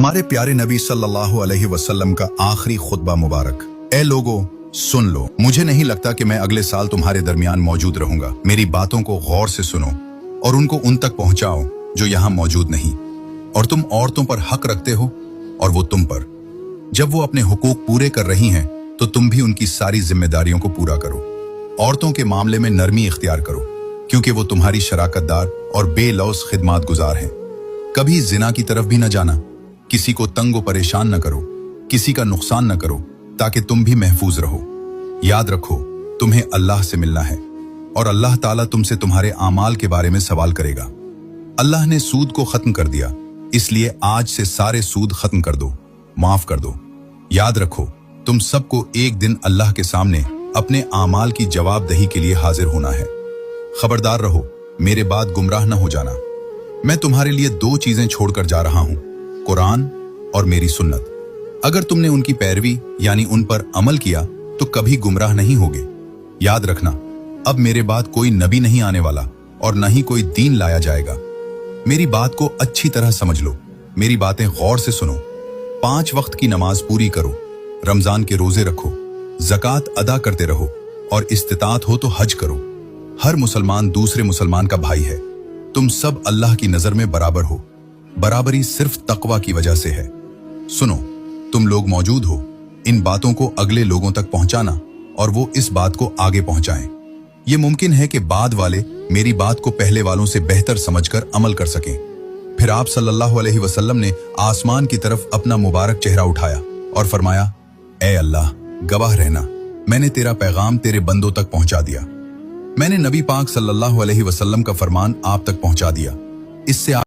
हमारे प्यारे नबी सल्लल्लाहु अलैहि वसल्लम का आखिरी खुतबा मुबारक। ए लोगो सुन लो, मुझे नहीं लगता कि मैं अगले साल तुम्हारे दरमियान मौजूद रहूंगा। मेरी बातों को गौर से सुनो और उनको उन तक पहुंचाओ जो यहाँ मौजूद नहीं। और तुम औरतों पर हक रखते हो और वो तुम पर। जब वो अपने हुकूक पूरे कर रही हैं तो तुम भी उनकी सारी जिम्मेदारियों को पूरा करो। औरतों के मामले में नरमी इख्तियार करो क्योंकि वो तुम्हारी शराकतदार और बेलौस खिदमात गुजार हैं। कभी जिना की तरफ भी न जाना, किसी को तंग व परेशान न करो, किसी का नुकसान न करो ताकि तुम भी महफूज रहो। याद रखो तुम्हें अल्लाह से मिलना है और अल्लाह ताला तुमसे तुम्हारे आमाल के बारे में सवाल करेगा। अल्लाह ने सूद को खत्म कर दिया, इसलिए आज से सारे सूद खत्म कर दो, माफ कर दो। याद रखो तुम सबको एक दिन अल्लाह के सामने अपने आमाल की जवाबदही के लिए हाजिर होना है। खबरदार रहो, मेरे बाद गुमराह न हो जाना। मैं तुम्हारे लिए दो चीजें छोड़कर जा रहा हूं, कुरान और मेरी सुन्नत। अगर तुमने उनकी पैरवी यानी उन पर अमल किया तो कभी गुमराह नहीं होगे। याद रखना अब मेरे बाद कोई नबी नहीं आने वाला और न ही कोई दीन लाया जाएगा। मेरी बात को अच्छी तरह समझ लो, मेरी बातें गौर से सुनो। 5 वक्त की नमाज पूरी करो, रमजान के रोजे रखो, ज़कात अदा करते रहो और इस्तिताअत हो तो हज करो। हर मुसलमान दूसरे मुसलमान का भाई है। तुम सब अल्लाह की नजर में बराबर हो। बराबरी सिर्फ तकवा की वजह से है। सुनो, तुम लोग मौजूद हो, इन बातों को अगले लोगों तक पहुंचाना और वो इस बात को आगे पहुंचाएं। ये मुमकिन है कि बाद वाले मेरी बात को पहले वालों से बेहतर समझकर अमल कर सकें। फिर आप सल्लल्लाहु अलैहि वसल्लम ने आसमान की तरफ अपना मुबारक चेहरा उठाया और फरमाया, ए अल्लाह, गवाह रहना, मैंने तेरा पैगाम तेरे बंदों तक पहुंचा दिया। मैंने नबी पाक सल्लल्लाहु अलैहि वसल्लम का फरमान आप तक पहुंचा दिया। इससे